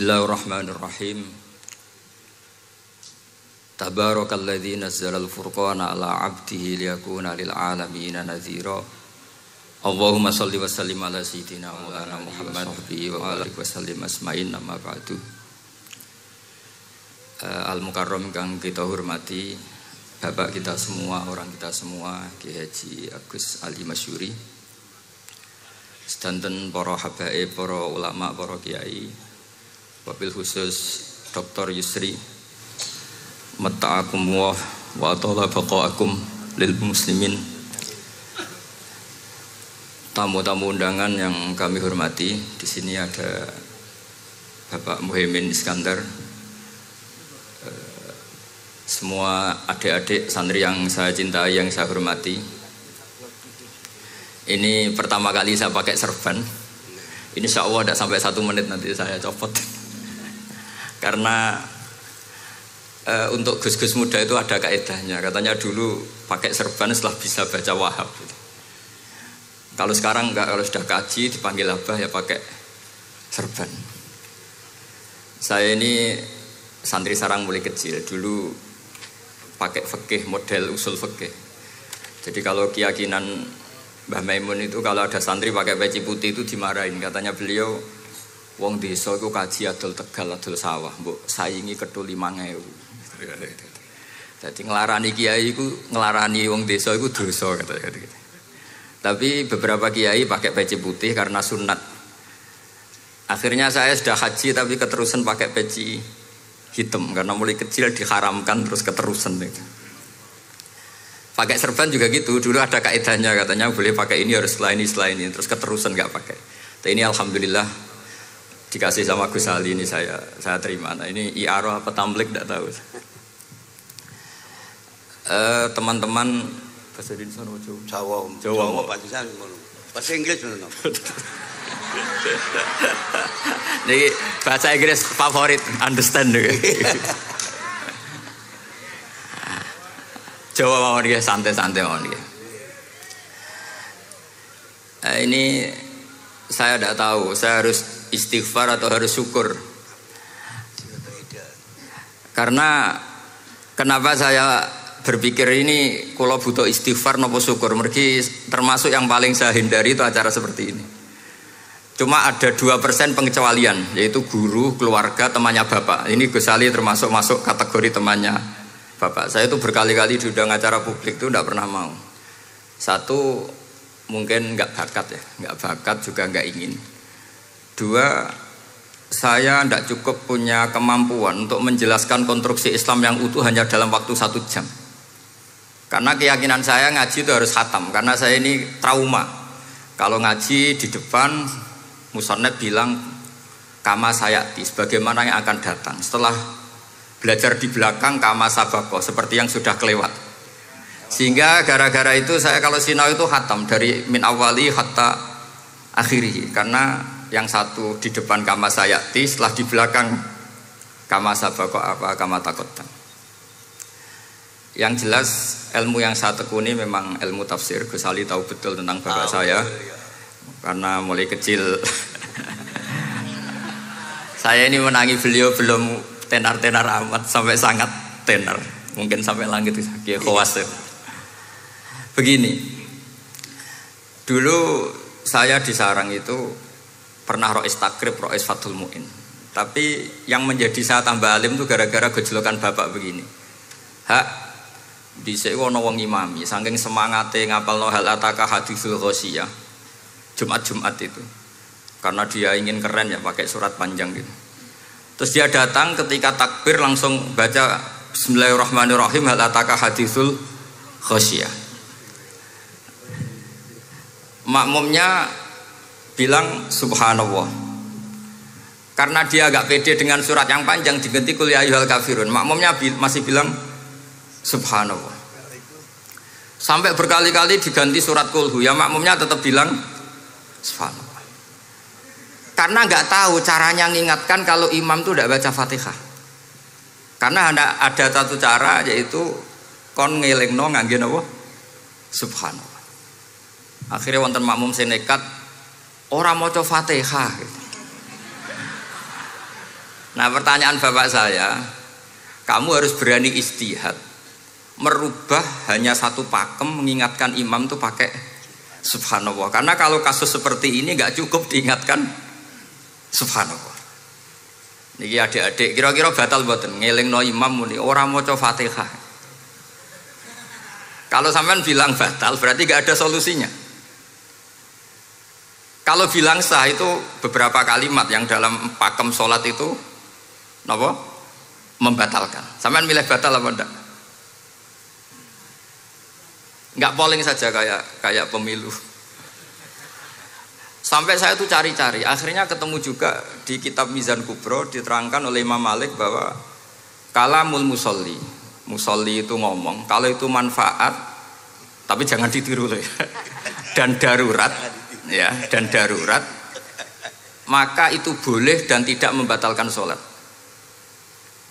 Bismillahirrahmanirrahim. Tabarakalladzi nazzalal furqana ala 'abdihi liyakuna lil 'alamin nadhira. Allahumma shalli wa sallim ala sayyidina Maulana Muhammad wa ala alihi wasallim asma'in amma ba'du. Al-Mukarram kang kita hormati, Bapak kita semua, orang kita semua, Ki Haji Agus Ali Masyuri, sedanten para habaib, para ulama, para kiai, wabil khusus Dr. Yusri, matta'akumullah wa atala baqa'akum lil muslimin. Tamu-tamu undangan yang kami hormati, di sini ada Bapak Muhaimin Iskandar, semua adik-adik santri yang saya cintai, yang saya hormati. Ini pertama kali saya pakai serban. Insya Allah tidak sampai 1 menit nanti saya copot. Karena untuk gus-gus muda itu ada kaedahnya. Katanya dulu pakai serban setelah bisa baca Wahab. Kalau sekarang enggak, kalau sudah kaji dipanggil abah ya pakai serban. Saya ini santri sarang mulai kecil. Dulu pakai fikih, model usul fikih. Jadi kalau keyakinan Mbah Maimun itu kalau ada santri pakai peci putih itu dimarahin. Katanya beliau, wong desa iku kaji adol Tegal, adol sawah, mbok saingi kedul 5.000. Jadi ngelarani kiai iku ngelarani wong desa iku dosa katanya. Tapi beberapa kiai pakai peci putih karena sunat. Akhirnya saya sudah haji tapi keterusan pakai peci hitam karena mulai kecil diharamkan terus keterusan itu. Pakai serban juga gitu, dulu ada kaedahnya katanya boleh pakai ini harus setelah ini terus keterusan nggak pakai. Tapi ini alhamdulillah dikasih sama Gus Ali, ini saya terima. Nah ini iaro apa tamblik tidak tahu. Teman-teman bahasa Indonesia Jawa pancasila bahasa Inggris benar. Jadi bahasa Inggris favorit, understand deh. Jawa mawon dia santai-santai mawon dia. Ini saya tidak tahu, saya harus istighfar atau harus syukur. Karena kenapa saya berpikir ini kalau butuh istighfar nopo syukur, mergi termasuk yang paling saya hindari itu acara seperti ini. Cuma ada 2% pengecualian, yaitu guru, keluarga, temannya bapak. Ini Gus Ali termasuk masuk kategori temannya bapak. Saya itu berkali-kali diundang acara publik itu tidak pernah mau. Satu, mungkin nggak bakat ya, nggak bakat juga nggak ingin. 2, saya tidak cukup punya kemampuan untuk menjelaskan konstruksi Islam yang utuh hanya dalam waktu 1 jam. Karena keyakinan saya ngaji itu harus khatam. Karena saya ini trauma. Kalau ngaji di depan, musannaf bilang kama sayati, sebagaimana yang akan datang. Setelah belajar di belakang kama sabako, seperti yang sudah kelewat. Sehingga gara-gara itu saya kalau sinau itu khatam dari min awali hatta akhiri. Karena yang satu di depan kama sayati, setelah di belakang kama sabako apa kama takotan. Yang jelas ilmu yang saya tekuni memang ilmu tafsir. Gus Ali tahu betul tentang bapak saya. Karena mulai kecil saya ini menangi beliau belum tenar-tenar amat, sampai sangat tenar, mungkin sampai langit kayak khawas. Begini, dulu saya di sarang itu pernah rois takrib, rois Fathul Mu'in. Tapi yang menjadi saya tambah alim itu gara-gara gejolokan bapak begini. Hak dhisik ana wong imami saking semangate ngapalno hal ataka hadisul ghasyiyah Jumat-Jumat itu. Karena dia ingin keren ya pakai surat panjang gitu. Terus dia datang ketika takbir langsung baca Bismillahirrahmanirrahim hal ataka hadisul ghasyiyah. Makmumnya bilang subhanallah. Karena dia agak pede dengan surat yang panjang diganti qul ya ayyuhal kafirun. Makmumnya masih bilang subhanallah. Sampai berkali-kali diganti surat kulhu, ya makmumnya tetap bilang subhanallah. Karena nggak tahu caranya mengingatkan kalau imam itu tidak baca Fatihah. Karena ada satu cara, yaitu kon ngelingno ngangge napa subhanallah. Akhirnya wonten makmum sing nekat ora maca Fatihah. Nah pertanyaan bapak saya, kamu harus berani ijtihad, merubah hanya satu pakem, mengingatkan imam tuh pakai subhanallah. Karena kalau kasus seperti ini nggak cukup diingatkan subhanallah. Niki adik-adik, kira-kira batal mboten ngelingno imam muni ora maca Fatihah. Kalau sampean bilang batal berarti nggak ada solusinya. Kalau bilang sah itu beberapa kalimat yang dalam pakem sholat itu napa? Membatalkan. Sampean milih batal apa enggak? Enggak polling saja kayak pemilu. Sampai saya tuh cari-cari, akhirnya ketemu juga di kitab Mizan Kubro diterangkan oleh Imam Malik bahwa kalamul musolli, musolli itu ngomong, kalau itu manfaat, tapi jangan ditiru loh ya, dan darurat, ya, dan darurat, maka itu boleh dan tidak membatalkan sholat.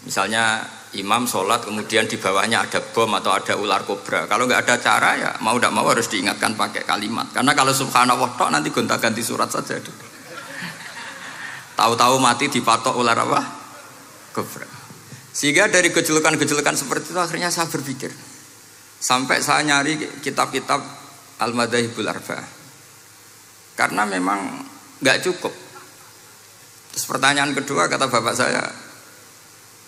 Misalnya imam sholat kemudian di bawahnya ada bom atau ada ular kobra, kalau nggak ada cara ya mau tidak mau harus diingatkan pakai kalimat, karena kalau subhanallah tok nanti gonta-ganti surat saja. Tahu-tahu mati dipatok ular apa? Kobra. Sehingga dari gejolokan-gejolokan seperti itu akhirnya saya berpikir, sampai saya nyari kitab-kitab Al-Madzhabul Arba'ah, karena memang nggak cukup. Terus pertanyaan kedua kata bapak saya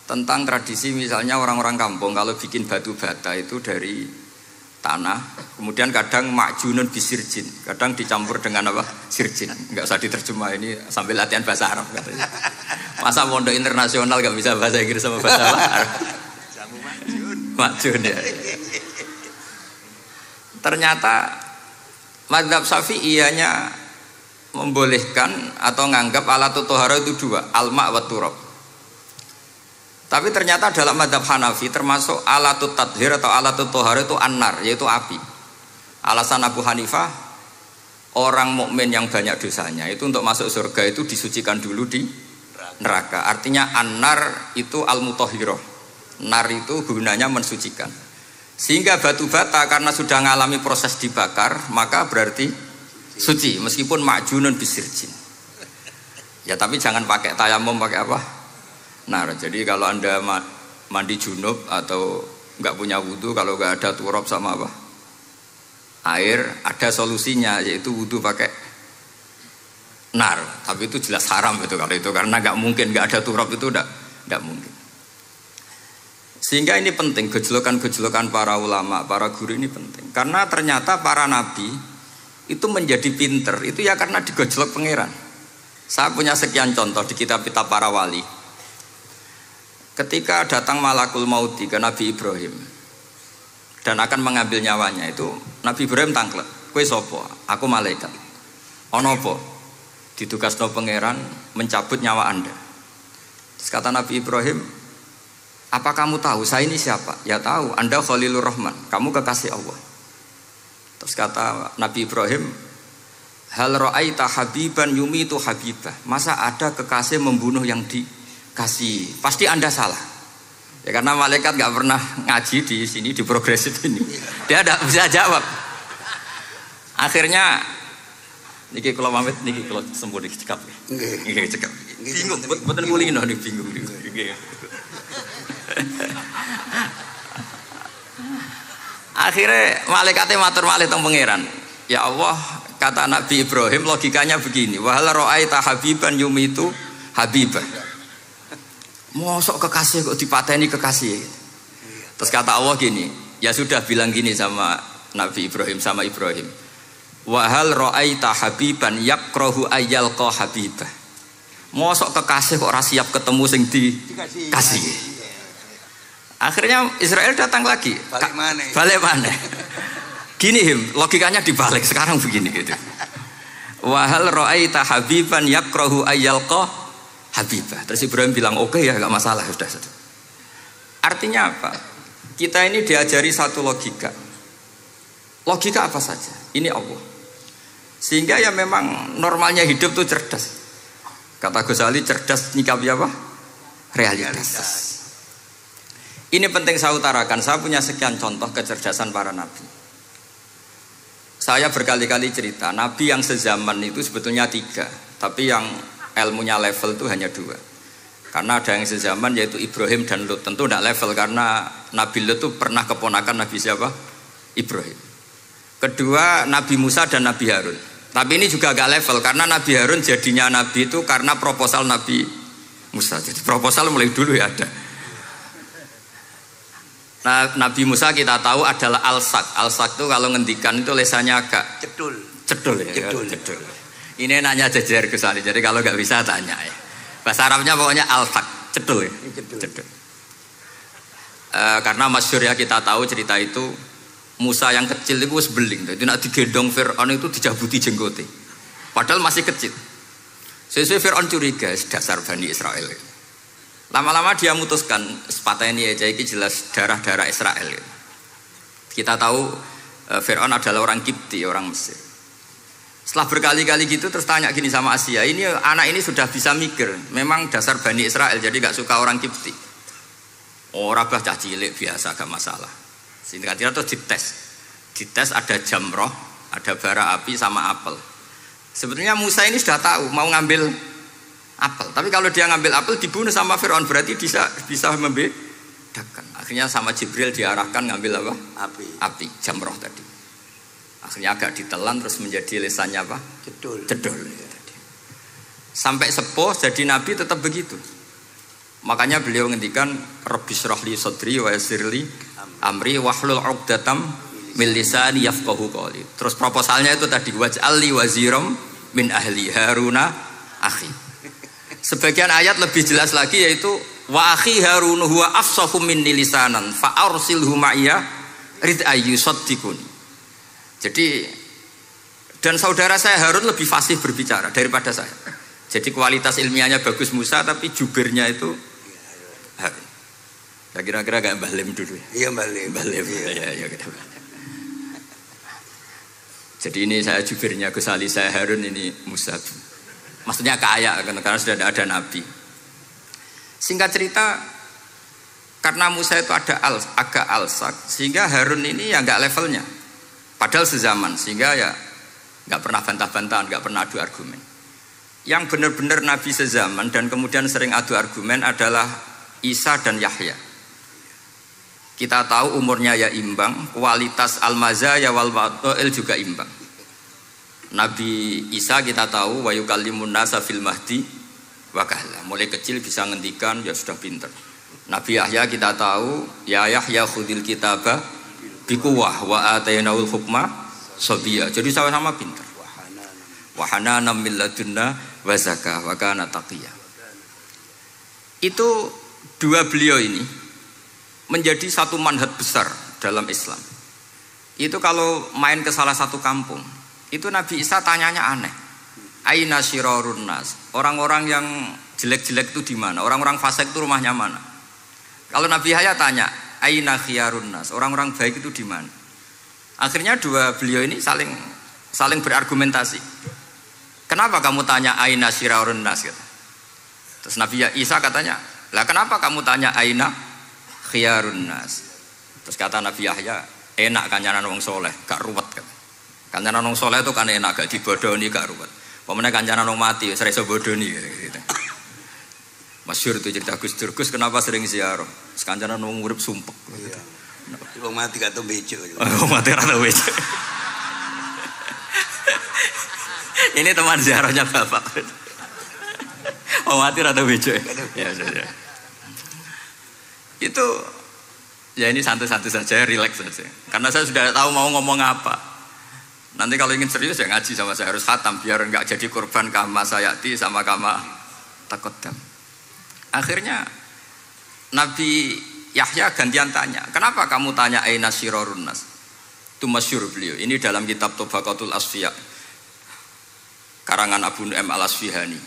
tentang tradisi, misalnya orang-orang kampung kalau bikin batu bata itu dari tanah, kemudian kadang makjunun bisirjin, kadang dicampur dengan apa? Sirjin. Enggak usah diterjemah, ini sambil latihan bahasa Arab katanya. Masa pondok internasional enggak bisa bahasa Inggris sama bahasa Arab? Jamu makjun ya. Ternyata mazhab Syafi'iyahnya membolehkan atau nganggap alatut thaharah itu dua, al-ma' wa turab. Tapi ternyata dalam mazhab Hanafi termasuk alatut tathhir atau alatut thaharah itu an-nar, yaitu api. Alasan Abu Hanifah, orang mukmin yang banyak dosanya itu untuk masuk surga itu disucikan dulu di neraka. Artinya an-nar itu al-mutahhirah. Nar itu gunanya mensucikan. Sehingga batu bata karena sudah mengalami proses dibakar, maka berarti suci meskipun ma'junun bisirjin. Ya tapi jangan pakai tayamum, pakai apa? Nah, jadi kalau Anda mandi junub atau nggak punya wudhu, kalau nggak ada turab sama apa? Air, ada solusinya, yaitu wudhu pakai nar. Tapi itu jelas haram itu kalau itu, karena nggak mungkin nggak ada turab itu nggak mungkin. Sehingga ini penting, gejolokan-gejolokan para ulama, para guru ini penting. Karena ternyata para nabi itu menjadi pinter, itu ya karena digojlok pangeran. Saya punya sekian contoh di kitab-kitab para wali. Ketika datang malakul mauti ke Nabi Ibrahim dan akan mengambil nyawanya, itu Nabi Ibrahim tangklek, kowe sapa? Aku malaikat. Ono apa? Ditugasno pangeran mencabut nyawa Anda. Terus kata Nabi Ibrahim, apa kamu tahu saya ini siapa? Ya tahu, Anda Khalilur Rahman, kamu kekasih Allah. Terus kata Nabi Ibrahim, hal ra'aita habiban yumitu habibah. Masa ada kekasih membunuh yang dikasih? Pasti Anda salah. Ya karena malaikat nggak pernah ngaji di sini, di progresif ini. Dia tidak bisa jawab. Akhirnya niki kalau pamit, niki kalau sembuh niki cekap. Niki cekap. Bingung, betul kulino nih bingung. Akhirnya malaikatnya matur malih teng pangeran. Ya Allah, kata Nabi Ibrahim logikanya begini, wahal ra'aita habiban yumitu habibah. Mosok kekasih kok dipateni kekasih. Terus kata Allah gini, ya sudah bilang gini sama Nabi Ibrahim, sama Ibrahim. Wahal ra'aita habiban yakrahu ayyalqa habibah. Mosok kekasih kok ora siap ketemu sing dikasih. Akhirnya Israel datang lagi. Balik mana? Gini logikanya dibalik sekarang begini gitu. Wahal ra'aita habiban yakrahu ayyalqa habibah. Terus Ibrahim bilang oke ya, enggak masalah, sudah. Artinya apa? Kita ini diajari satu logika. Logika apa saja? Ini Allah. Sehingga ya memang normalnya hidup tuh cerdas. Kata Ghazali, cerdas nyikapi apa? Realitas. Ini penting saya utarakan. Saya punya sekian contoh kecerdasan para nabi. Saya berkali-kali cerita, nabi yang sezaman itu sebetulnya 3, tapi yang ilmunya level itu hanya 2. Karena ada yang sezaman yaitu Ibrahim dan Lut. Tentu tidak level karena Nabi Lut itu pernah keponakan Nabi siapa? Ibrahim. Kedua Nabi Musa dan Nabi Harun. Tapi ini juga agak level karena Nabi Harun jadinya Nabi itu karena proposal Nabi Musa. Jadi proposal mulai dulu ya ada. Nah, Nabi Musa kita tahu adalah al-sak. Al-sak itu kalau ngendikan itu lesannya agak cedul ya. Cedul. Ini nanya jejer Gus Ali. Jadi kalau nggak bisa tanya ya. Bahasa Arabnya pokoknya al-sak, cedul ya. Cedul. Karena masyhur ya kita tahu cerita itu Musa yang kecil itu sebeling. Jadi nak digendong Fir'aun itu dijabuti jenggote. Padahal masih kecil. Sesuai Fir'aun curiga dasar Bani Israel. Lama-lama dia memutuskan sepatah ini aja ini jelas darah-darah Israel. Kita tahu Fir'aun adalah orang Kipti, orang Mesir. Setelah berkali-kali gitu terus tanya gini sama Asia, ini anak ini sudah bisa mikir, memang dasar Bani Israel jadi gak suka orang Kipti. Orang bah cah cilik biasa gak masalah. Singkat-singkat terus dites ada jamroh, ada bara api sama apel. Sebetulnya Musa ini sudah tahu mau ngambil apel, tapi kalau dia ngambil apel dibunuh sama Fir'aun berarti bisa membedakan. Akhirnya sama Jibril diarahkan ngambil apa? Api, jamroh tadi. Akhirnya agak ditelan terus menjadi lesannya apa? Cedul. Sampai sepuh jadi Nabi tetap begitu. Makanya beliau ngendikan Rabbi shrah li sadri wa yassir li amri wahlul 'uqdatam min lisani yafqahu qawli. Terus proposalnya itu tadi waj'al li waziram min ahli Haruna akhi. Sebagian ayat lebih jelas lagi yaitu wa akhi Harun huwa afsahu minni lisanan fa arsilhu ma'iyya rid ayyusaddiquni. Jadi dan saudara saya Harun lebih fasih berbicara daripada saya. Jadi kualitas ilmiahnya bagus Musa tapi jubirnya itu Harun. Ya kira-kira kayak Mbah Lim dulu ya. Iya Mbah Lim. Ya. Jadi ini saya jubirnya Gus Ali, saya Harun, ini Musa. Maksudnya kaya karena sudah ada nabi. Singkat cerita karena Musa itu agak alsak sehingga Harun ini ya nggak levelnya. Padahal sezaman sehingga ya nggak pernah bantah-bantahan, nggak pernah adu argumen. Yang benar-benar Nabi sezaman dan kemudian sering adu argumen adalah Isa dan Yahya. Kita tahu umurnya ya imbang, kualitas al-mazaya wal wadail juga imbang. Nabi Isa kita tahu wa yukallimun nasa fil mahdi wa kahla. Mulai kecil bisa ngendikan ya sudah pinter. Nabi Yahya kita tahu ya Yahya khudil kitabah bikuwah wa atainaul hukma sabiyya. Jadi sama-sama pintar. Wa hananan min ladunna wa zakah wa kana taqiyya. Itu dua beliau ini menjadi satu manhaj besar dalam Islam. Itu kalau main ke salah satu kampung, itu Nabi Isa tanyanya aneh. Aina syirarun nas? Orang-orang yang jelek-jelek itu di mana? Orang-orang fasik itu rumahnya mana? Kalau Nabi Yahya tanya aina khiyarun nas, orang-orang baik itu di mana? Akhirnya dua beliau ini saling berargumentasi. Kenapa kamu tanya aina syirarun nas? Gitu. Terus Nabi Isa katanya, lah kenapa kamu tanya aina khiyarun nas? Terus kata Nabi Yahya, enak kancanan wong soleh, gak ruwet kan? Kancanan wong soleh itu kan enak, gak dibodoni, gak ruwet. Pemene kancanan wong mati, sering bodoni gitu. Masyhur itu cerita Gus Dur, Gus kenapa sering ziarah? Sekancanan wong urip sumpek. Iya. Wong mati gak tau bejo. Wong mati ora tau bejo. Ini teman ziarahnya Bapak. Wong mati ora tau bejo. Ya. Itu ya ini santai-santai saja, rileks saja. Karena saya sudah tahu mau ngomong apa. Nanti kalau ingin serius ya ngaji sama saya, harus khatam biar enggak jadi korban kama sayati sama kama takodam. Akhirnya Nabi Yahya gantian tanya, kenapa kamu tanya aina syirarun nas? Itu masyhur beliau. Ini dalam kitab Tobaqatul Asfiya karangan Abu Nu'aim al-Asfihani.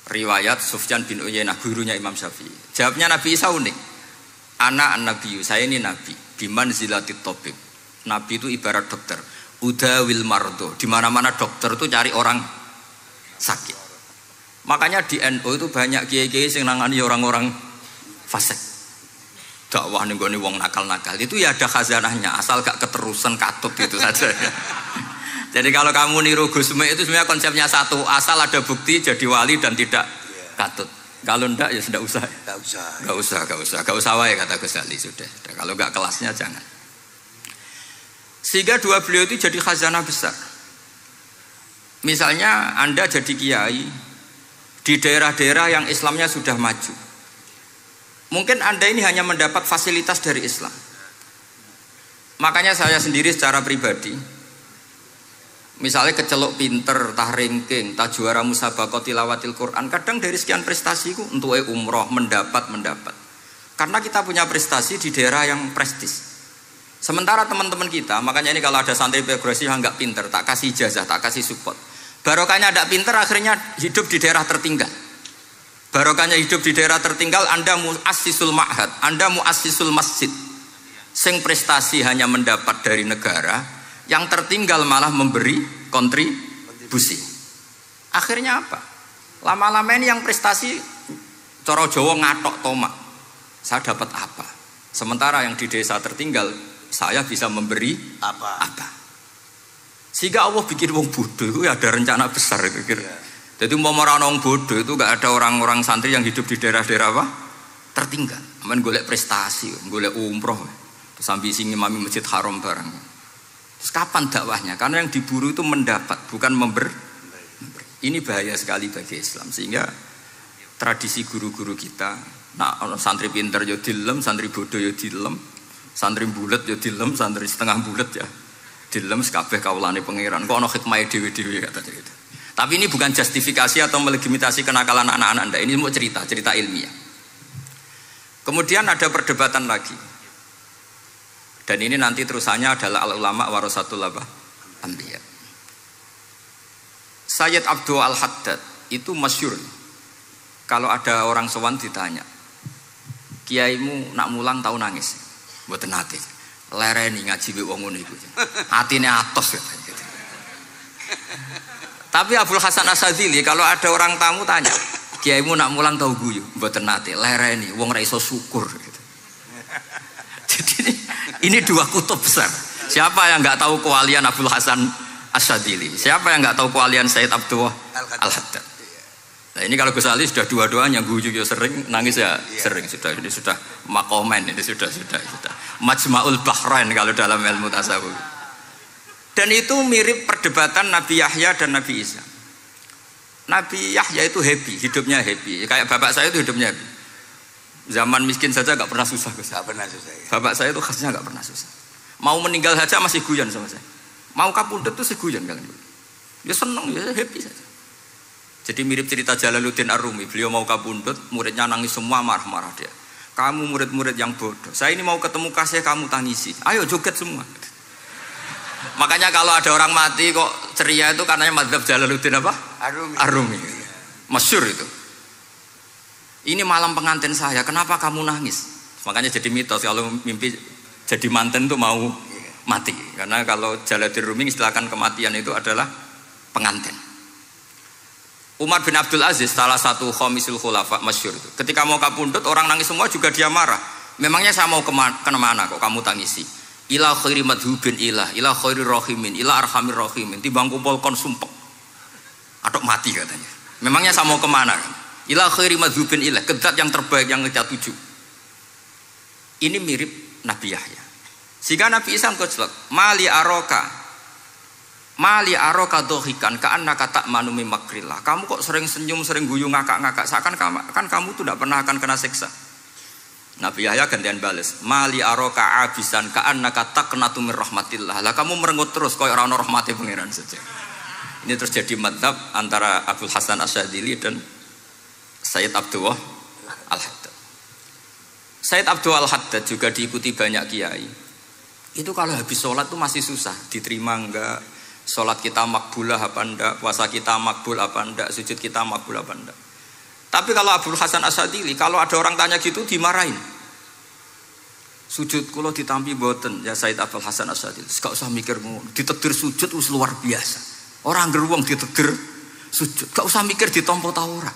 Riwayat Sufyan bin Uyainah, gurunya Imam Syafi'i. Jawabnya Nabi Isa unik. Ana an-nabiyyu, saya ini nabi. Biman zilatit tabib. Nabi itu ibarat dokter. Udawil mardo. Di mana-mana dokter itu cari orang sakit. Makanya di NU itu banyak kiai-kiai yang nangani orang-orang fasik. Dakwah nih wong nakal-nakal itu ya ada khazanahnya, asal gak keterusan katut gitu saja. Jadi kalau kamu niru Gusme itu sebenarnya konsepnya satu, asal ada bukti jadi wali dan tidak katut. Kalau ndak ya sudah usah. Gak usah wae kata Gus Ali sudah. Kalau nggak kelasnya jangan. Sehingga dua beliau itu jadi khazanah besar. Misalnya Anda jadi kiai di daerah-daerah yang Islamnya sudah maju. Mungkin Anda ini hanya mendapat fasilitas dari Islam. Makanya saya sendiri secara pribadi, misalnya kecelok pinter, tah ranking, tah juara musabaqah tilawatil Quran, kadang dari sekian prestasiku untuk umroh mendapat. Karena kita punya prestasi di daerah yang prestis. Sementara teman-teman kita, makanya ini kalau ada santri progresif yang nggak pinter, tak kasih ijazah, tak kasih support. Barokahnya tidak pinter, akhirnya hidup di daerah tertinggal. Barokahnya hidup di daerah tertinggal, Anda muassisul ma'had, Anda muassisul masjid. Sing prestasi hanya mendapat dari negara, yang tertinggal malah memberi kontribusi. Akhirnya apa? Lama-lama ini yang prestasi coro Jawa ngatok tomak. Saya dapat apa? Sementara yang di desa tertinggal, saya bisa memberi apa? Sehingga Allah bikin wong bodoh itu ada rencana besar kira-kira. Jadi mau orang bodoh itu gak ada orang-orang santri yang hidup di daerah-daerah apa? Tertinggal. Aman golek prestasi, golek umroh. Terus ambisi ngimami Masjid Haram barang. Terus kapan dakwahnya? Karena yang diburu itu mendapat, bukan memberi. Ini bahaya sekali bagi Islam. Sehingga tradisi guru-guru kita, nah santri pinter ya dilem, santri bodoh ya dilem, santri bulet ya dilem, santri setengah bulet ya dilem, sekabeh kaulane pangeran. Kok ana hikmahe dhewe-dhewe kata gitu. Tapi ini bukan justifikasi atau melegitimasi kenakalan anak-anak Anda. Ini mau cerita ilmiah. Kemudian ada perdebatan lagi. Dan ini nanti terusannya adalah al-ulama warasatul anbiya. Sayyid Abdul Al-Haddad itu masyhur. Kalau ada orang sowan ditanya, kiaimu nak mulang tau nangis? Mboten nate. Lereni ngaji wong ngono iku. Atine atos gitu. Tapi Abdul Hasan Asyadzili kalau ada orang tamu tanya, kiaimu nak mulang tau guyu? Mboten nate. Lereni wong ra iso syukur gitu. Jadi ini dua kutub besar. Siapa yang enggak tahu kewalian Abdul Hasan Asyadzili? Siapa yang enggak tahu kewalian Sayyid Abdul Al-Haddad? Nah ini kalau Gus Ali sudah dua-duanya guyu ya sering, nangis ya sering, sudah ini sudah makomen, ini sudah Majma'ul Bahrain kalau dalam ilmu tasawuf. Dan itu mirip perdebatan Nabi Yahya dan Nabi Isa. Nabi Yahya itu happy, hidupnya happy. Kayak bapak saya itu hidupnya happy. Zaman miskin saja gak pernah susah. Gak pernah susah ya. Bapak saya itu khasnya gak pernah susah. Mau meninggal saja masih guyon sama saya. Mau kapundhut tuh seguyon kalian. Ya seneng, ya happy saja. Jadi mirip cerita Jalaluddin Ar-Rumi. Beliau mau kapundhut, muridnya nangis semua, marah-marah dia. Kamu murid-murid yang bodoh. Saya ini mau ketemu kasih kamu tangisi. Ayo joget semua. Makanya kalau ada orang mati kok ceria itu karena madzhab Jalaluddin apa? Ar-Rumi. Masyhur itu. Ini malam pengantin saya, kenapa kamu nangis? Makanya jadi mitos kalau mimpi jadi manten tuh mau mati. Karena kalau Jalaluddin Rumi istilahkan kematian itu adalah pengantin. Umar bin Abdul Aziz, salah satu khomisul khulafa masyhur itu. Ketika mau kapundhut orang nangis semua juga dia marah. Memangnya saya mau kemana kok kamu tangisi? Ila khairi madhubin ila khairi rahimin, ila arhamir rahimin. Timbang kumpul kon sumpek. Atok mati katanya. Memangnya saya mau kemana? Ila khairi madhubin ila, kedat yang terbaik yang kita tuju. Ini mirip Nabi Yahya. Sehingga Nabi Isa koclok, mali aroka dohikan ka'annaka ta'manu min makrillah. Kamu kok sering senyum, sering guyu, ngakak-ngakak, seakan kan kamu tuh tidak pernah akan kena siksa. Nabi Yahya gantian balas, mali aroka abisan ka'annaka taqnatu min rahmatillah. Lah kamu merengut terus koyo ora ono rahmate pangeran saja. Ini terus jadi madzhab antara Abdul Hasan Asyadzili dan Sayyid Abdul Al-Haddad. Sayyid Abdul Al-Haddad juga diikuti banyak kiai. Itu kalau habis sholat tuh masih susah, diterima enggak, sholat kita makbulah apa enggak, puasa kita makbul apa enggak, sujud kita makbul apa enggak. Tapi kalau Abdul Hasan Asyadzili, kalau ada orang tanya gitu dimarahin. Sujud kula ditampi boten, ya Sayyid Abdul Hasan Asyadzili. Gak usah mikir ngono, ditegir sujud wis luar biasa. Orang geruang ditegir sujud, gak usah mikir ditampa ta ora.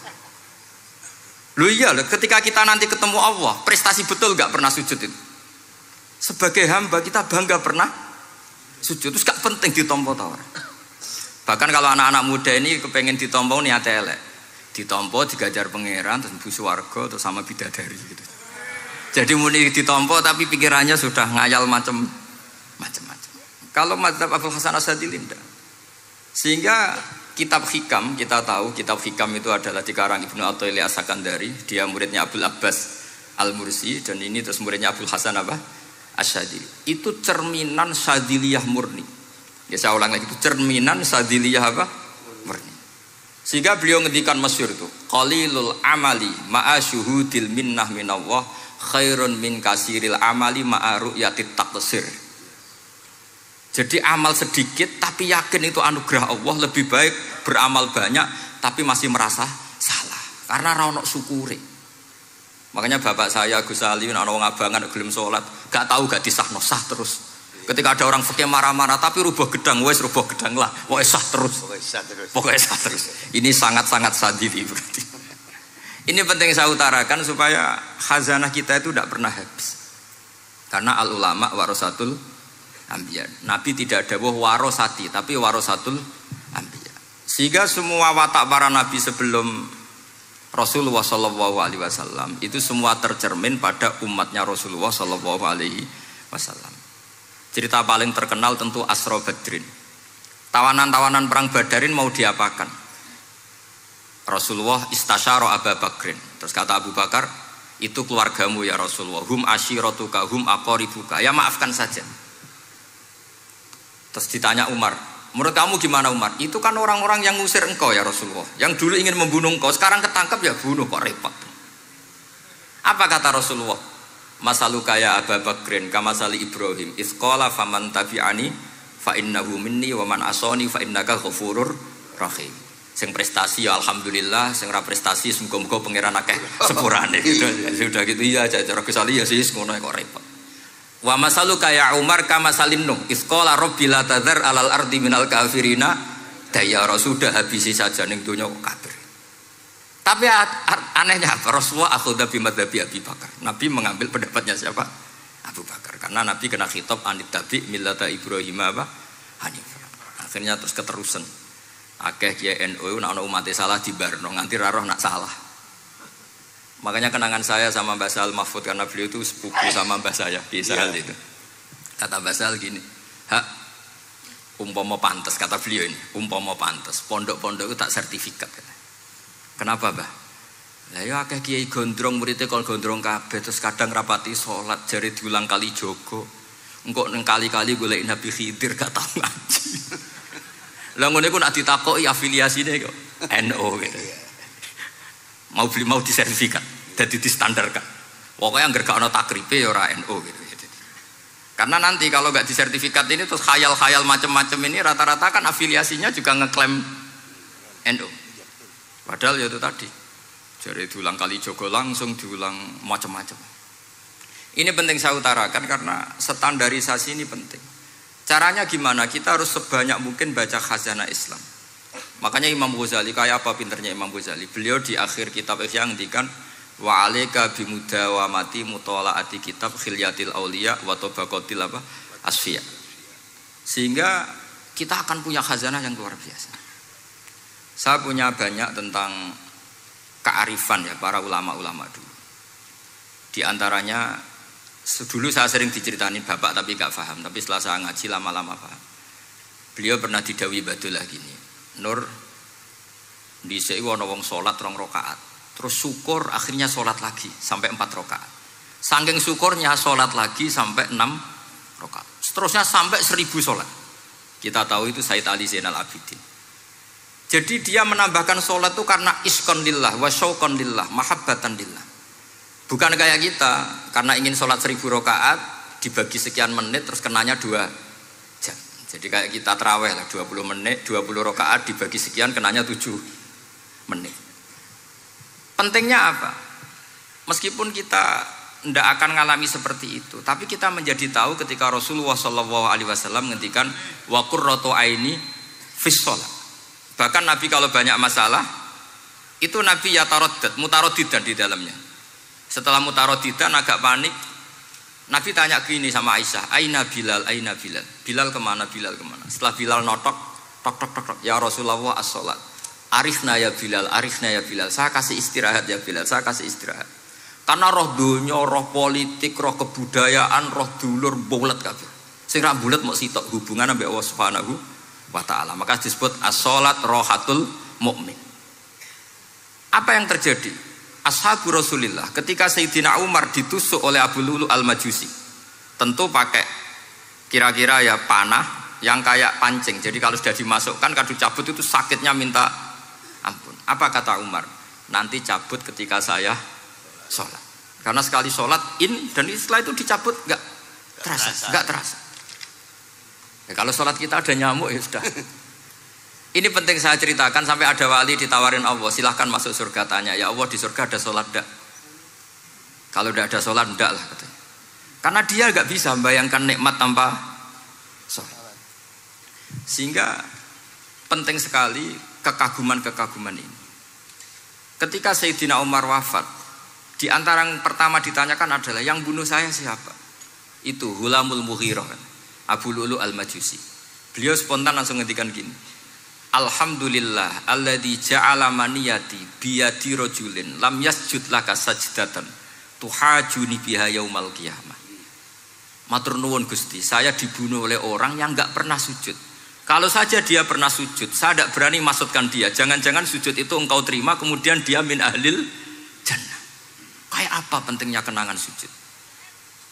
Loh iya, ketika kita nanti ketemu Allah, prestasi betul gak pernah sujud itu. Sebagai hamba kita bangga pernah sujud, terus gak penting ditampa ta ora. Bahkan kalau anak-anak muda ini kepengen ditampa niate elek. Ditampa digajar pangeran terus mlebu swarga terus sama bidadari gitu. Jadi muni ditampa tapi pikirannya sudah ngayal macam-macam. Kalau mazhab Abul Hasan Asyadzili tidak. Sehingga kitab hikam, kita tahu kitab hikam itu adalah dikarang Ibnu Athaillah As-Sakandari, dia muridnya Abdul Abbas Al-Mursi, dan ini terus muridnya Abul Hasan Asyadzili. Itu cerminan Syadziliyah murni. Ya saya ulang lagi, itu cerminan Syadziliyah murni. Sehingga beliau ngendikan masyhur itu, qalilul amali ma'a syuhudil minnah minallah khairun min kasiril amali ma'a ru'yatit taqsir. Jadi amal sedikit tapi yakin itu anugerah Allah, lebih baik beramal banyak tapi masih merasa salah karena ra ono syukure. Makanya bapak saya Gus Ali ana wong abangan gelem salat, gak tahu gak disahno sah terus. Ketika ada orang fikih marah-marah tapi rubah gedang wis rubah gedang lah, pokoke sah terus. Pokoknya sah terus. Ini sangat-sangat sadili berarti. Ini penting saya utarakan supaya khazanah kita itu tidak pernah habis. Karena al ulama warasatul anbiya. Nabi tidak dawuh warasati tapi warasatul anbiya. Sehingga semua watak para nabi sebelum Rasulullah sallallahu alaihi wasallam itu semua tercermin pada umatnya Rasulullah sallallahu alaihi wasallam. Cerita paling terkenal tentu Asra Badrin. Tawanan-tawanan perang Badarin mau diapakan? Rasulullah istasyara Abu Bakrin. Terus kata Abu Bakar, itu keluargamu ya Rasulullah. Hum asyiratuka, hum aqaribuka. Ya maafkan saja. Terus ditanya Umar, menurut kamu gimana Umar? Itu kan orang-orang yang ngusir engkau ya Rasulullah. Yang dulu ingin membunuh engkau, sekarang ketangkap ya bunuh, kok repot. Apa kata Rasulullah? Masaluka ya Abu Bakrin kamasali Ibrahim isqala faman tabi'ani fa innahu minni wa man asani fa innaka ghafurur rahim. Sing prestasi ya alhamdulillah, sing ra prestasi semoga-moga pangeran akeh sepurane. Sudah gitu ya cara kesali ya sih ngono kok repot. Wa masaluka ya Umar kamasalin nuh isqala rabbil la tadzar alal ardi minal kafirina dayara, sudah habisi saja ning donya kafir. Tapi anehnya apa? Rasulullah akhudha bi madzhabi Abi Bakar. Nabi mengambil pendapatnya siapa? Abu Bakar. Karena Nabi kena khitab anit tabi millata Ibrahim hanifah. Akhirnya terus keterusan. Akeh kiai NU nek ana umat salah dibarno nganti ra roh nak salah. Makanya kenangan saya sama Mbah Sal Mahfud karena beliau itu sepupu sama Mbah saya di Sahal itu. Kata Mbah Sal gini, "Hak umpama pantes," kata beliau ini, "umpama pantes, pondok-pondok itu tak sertifikat." Kenapa, Mbah? Lah ya akeh kiai gondrong muridé kol gondrong kabeh terus kadang rapati salat jare diulang kali jogo. Engko neng kali-kali golek Nabi Khidir gak tau ngaji. Lah ngene ku nak ditakoki afiliasine kok NU gitu. Mau disertifikat, dadi distandarkan. Pokoknya anggar gak ana takribe ya ora NU gitu. Karena nanti kalau gak disertifikat ini terus khayal-khayal macam-macam ini rata-rata kan afiliasinya juga ngeklaim NU. Padahal ya itu tadi, jadi diulang kali jogo langsung diulang macam-macam. Ini penting saya utarakan karena standarisasi ini penting. Caranya gimana? Kita harus sebanyak mungkin baca khazanah Islam. Makanya Imam Ghazali, kayak apa pinternya Imam Ghazali? Beliau di akhir kitab Ihya ngendikan wa alaika bimudawamati mutalaati kitab khilyatil auliya wa tabaqatil asfiya. Sehingga kita akan punya khazanah yang luar biasa. Saya punya banyak tentang kearifan ya para ulama-ulama dulu. Di antaranya dulu saya sering diceritain bapak tapi gak paham, tapi setelah saya ngaji lama-lama paham. Beliau pernah didhawuhi Badullah gini, Nur dhisik ana wong salat 2 rakaat, terus syukur akhirnya salat lagi sampai 4 rakaat. Saking syukurnya salat lagi sampai 6 rakaat. Seterusnya sampai 1000 salat. Kita tahu itu Said Ali Zainal Abidin. Jadi dia menambahkan sholat itu karena iskon lillah, wa syauqon lillah, mahabbatan lillah. Bukan kayak kita, karena ingin sholat 1000 rakaat dibagi sekian menit terus kenanya 2 jam. Jadi kayak kita taraweh lah 20 menit, 20 rakaat dibagi sekian kenanya 7 menit. Pentingnya apa? Meskipun kita tidak akan mengalami seperti itu, tapi kita menjadi tahu ketika Rasulullah SAW menghentikan wa qurratu aini fis shalah. Bahkan Nabi kalau banyak masalah itu Nabi yataradad, mutaraddidan di dalamnya. Setelah mutaraddidan agak panik, Nabi tanya gini sama Aisyah, "Aina Bilal, aina Bilal?" Bilal kemana? Bilal kemana? Setelah Bilal notok, tok tok tok tok, "Ya Rasulullah as-shalat." Arifna ya Bilal, arifna ya Bilal. Saya kasih istirahat ya Bilal, saya kasih istirahat. Karena roh dunya, roh politik, roh kebudayaan, roh dulur bulet kabeh. Sing ra bulet mok sitok hubungan ambek Allah Subhanahu wa taala. Maka disebut as-shalat rohatul mukmin. Apa yang terjadi? Ashabu Rasulillah ketika Sayyidina Umar ditusuk oleh Abu Lulu al-Majusi, tentu pakai kira-kira ya panah yang kayak pancing. Jadi kalau sudah dimasukkan kadu cabut itu sakitnya minta ampun. Apa kata Umar? Nanti cabut ketika saya sholat. Karena sekali sholat dan setelah itu dicabut nggak terasa. Ya, kalau sholat kita ada nyamuk ya sudah. Ini penting saya ceritakan sampai ada wali ditawarin Allah, silahkan masuk surga, tanya ya Allah di surga ada sholat enggak? Kalau tidak ada sholat enggak lah katanya. Karena dia nggak bisa membayangkan nikmat tanpa sholat. Sehingga penting sekali kekaguman ini. Ketika Sayyidina Umar wafat, di antara yang pertama ditanyakan adalah yang bunuh saya siapa? Itu Hulamul Mughirah, Abu Lulu al-Majusi. Beliau spontan langsung ngendikan gini, Alhamdulillah alladzi ja'ala maniyati biyadi rajulin lam yasjud laka sajdatan tuhajuni biha yaumal qiyamah. Matur nuwun Gusti, saya dibunuh oleh orang yang enggak pernah sujud. Kalau saja dia pernah sujud, saya tidak berani maksudkan dia. Jangan-jangan sujud itu engkau terima kemudian dia min ahlil jannah. Kayak apa pentingnya kenangan sujud?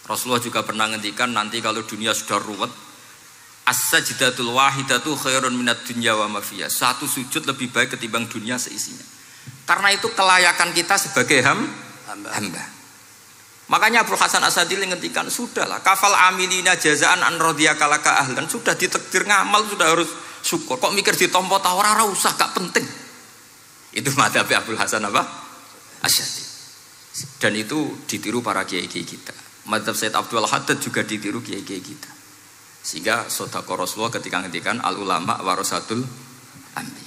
Rasulullah juga pernah ngendikan nanti kalau dunia sudah ruwet, as-sajdatul wahidatu khairun minad dunya wa ma fiha. Satu sujud lebih baik ketimbang dunia seisinya. Karena itu kelayakan kita sebagai hamba. Makanya Abu Hasan Asadili ngendikan, sudahlah kafal amilina jazaan an radhiyakalaka ahlan, sudah ditakdir ngamal sudah harus syukur. Kok mikir ditompo ta ora usah, gak penting. Itu madzhab Abu Hasan apa? Asyadili. Dan itu ditiru para kiai-kiai kita. Madzhab Said Abdul Haddad juga ditiru kiai-kiai kita. Sehingga sedekah Rasulullah ketika ngendikan al ulama warasatul anbiya.